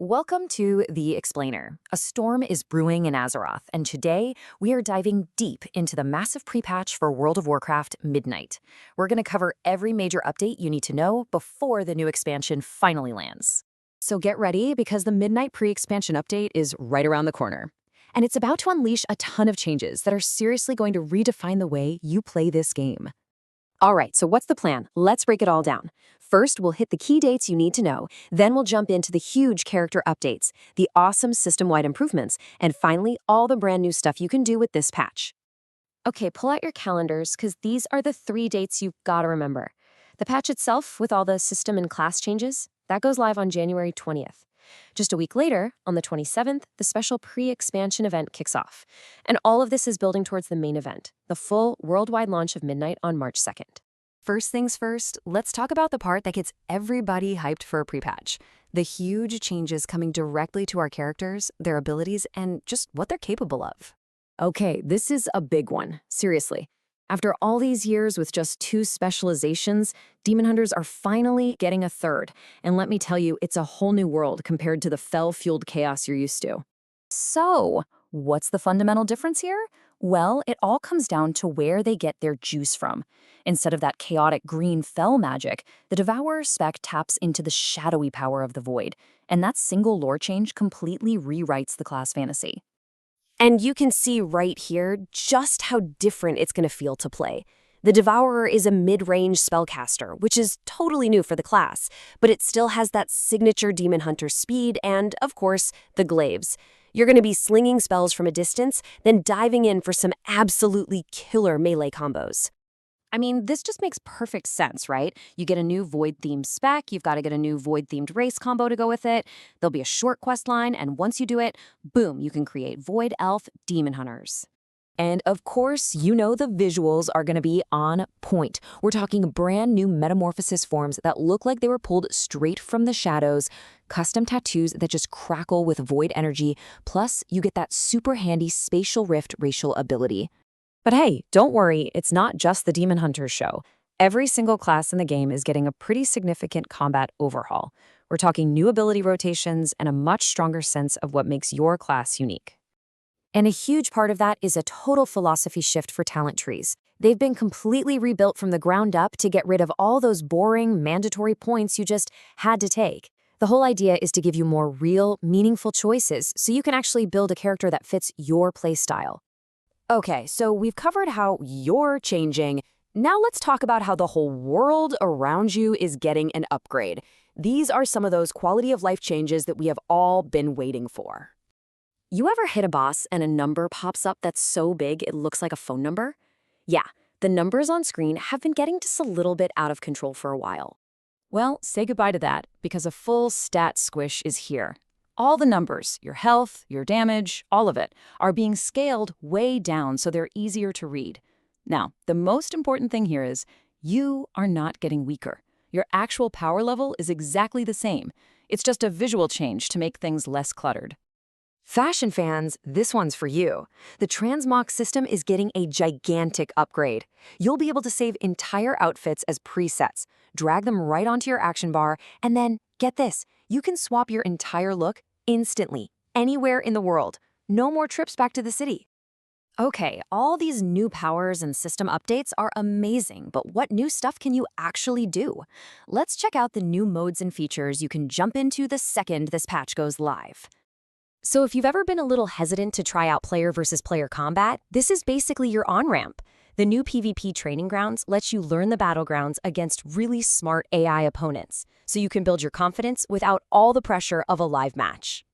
Welcome to The Explainer. A storm is brewing in Azeroth, and today we are diving deep into the massive pre-patch for World of Warcraft Midnight. We're going to cover every major update you need to know before the new expansion finally lands. So get ready, because the Midnight pre-expansion update is right around the corner. And it's about to unleash a ton of changes that are seriously going to redefine the way you play this game. All right, so what's the plan? Let's break it all down. First, we'll hit the key dates you need to know. Then we'll jump into the huge character updates, the awesome system-wide improvements, and finally, all the brand new stuff you can do with this patch. Okay, pull out your calendars, because these are the 3 dates you've got to remember. The patch itself, with all the system and class changes, that goes live on January 20th. Just a week later, on the 27th, the special pre-expansion event kicks off. And all of this is building towards the main event, the full worldwide launch of Midnight on March 2nd. First things first, let's talk about the part that gets everybody hyped for a pre-patch. The huge changes coming directly to our characters, their abilities, and just what they're capable of. Okay, this is a big one, seriously. After all these years with just 2 specializations, Demon Hunters are finally getting a 3rd. And let me tell you, it's a whole new world compared to the fel-fueled chaos you're used to. So, what's the fundamental difference here? Well, it all comes down to where they get their juice from. Instead of that chaotic green fel magic, the Devourer's spec taps into the shadowy power of the Void. And that single lore change completely rewrites the class fantasy. And you can see right here just how different it's going to feel to play. The Devourer is a mid-range spellcaster, which is totally new for the class, but it still has that signature Demon Hunter speed and, of course, the glaives. You're going to be slinging spells from a distance, then diving in for some absolutely killer melee combos. I mean, this just makes perfect sense, right? You get a new Void-themed spec, you've got to get a new Void-themed race combo to go with it. There'll be a short quest line, and once you do it, boom, you can create Void Elf Demon Hunters. And of course, you know the visuals are going to be on point. We're talking brand new metamorphosis forms that look like they were pulled straight from the shadows, custom tattoos that just crackle with void energy, plus you get that super handy Spatial Rift racial ability. But hey, don't worry, it's not just the Demon Hunters show. Every single class in the game is getting a pretty significant combat overhaul. We're talking new ability rotations and a much stronger sense of what makes your class unique. And a huge part of that is a total philosophy shift for talent trees. They've been completely rebuilt from the ground up to get rid of all those boring, mandatory points you just had to take. The whole idea is to give you more real, meaningful choices so you can actually build a character that fits your playstyle. Okay, so we've covered how you're changing. Now let's talk about how the whole world around you is getting an upgrade. These are some of those quality of life changes that we have all been waiting for. You ever hit a boss and a number pops up that's so big it looks like a phone number? Yeah, the numbers on screen have been getting just a little bit out of control for a while. Well, say goodbye to that, because a full stat squish is here. All the numbers, your health, your damage, all of it, are being scaled way down so they're easier to read. Now, the most important thing here is you are not getting weaker. Your actual power level is exactly the same. It's just a visual change to make things less cluttered. Fashion fans, this one's for you. The transmog system is getting a gigantic upgrade. You'll be able to save entire outfits as presets, drag them right onto your action bar, and then, get this, you can swap your entire look instantly, anywhere in the world. No more trips back to the city. Okay, all these new powers and system updates are amazing, but what new stuff can you actually do? Let's check out the new modes and features you can jump into the second this patch goes live. So if you've ever been a little hesitant to try out player versus player combat, this is basically your on-ramp. The new PvP training grounds lets you learn the battlegrounds against really smart AI opponents, so you can build your confidence without all the pressure of a live match.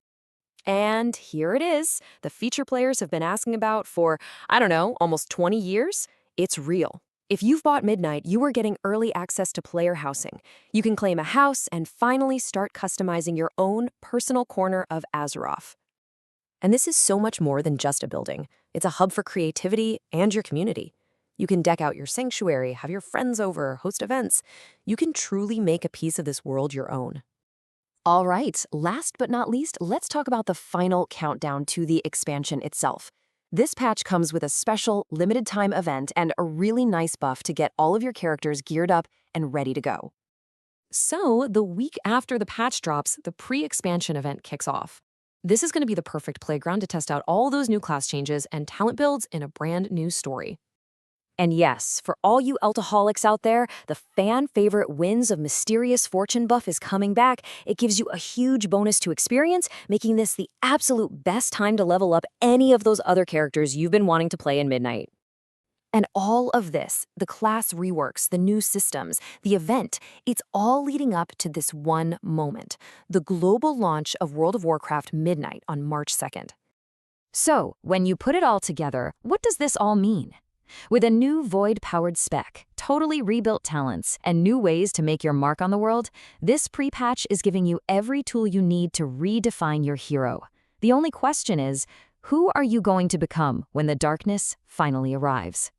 And here it is, the feature players have been asking about for, I don't know, almost 20 years. It's real. If you've bought Midnight, you are getting early access to player housing. You can claim a house and finally start customizing your own personal corner of Azeroth. And this is so much more than just a building. It's a hub for creativity and your community. You can deck out your sanctuary, have your friends over, host events. You can truly make a piece of this world your own. All right, last but not least, let's talk about the final countdown to the expansion itself. This patch comes with a special limited time event and a really nice buff to get all of your characters geared up and ready to go. So, the week after the patch drops, the pre-expansion event kicks off. This is going to be the perfect playground to test out all those new class changes and talent builds in a brand new story. And yes, for all you Eltaholics out there, the fan favorite Winds of Mysterious Fortune buff is coming back. It gives you a huge bonus to experience, making this the absolute best time to level up any of those other characters you've been wanting to play in Midnight. And all of this, the class reworks, the new systems, the event, it's all leading up to this one moment, the global launch of World of Warcraft Midnight on March 2nd. So, when you put it all together, what does this all mean? With a new Void-powered spec, totally rebuilt talents, and new ways to make your mark on the world, this pre-patch is giving you every tool you need to redefine your hero. The only question is, who are you going to become when the darkness finally arrives?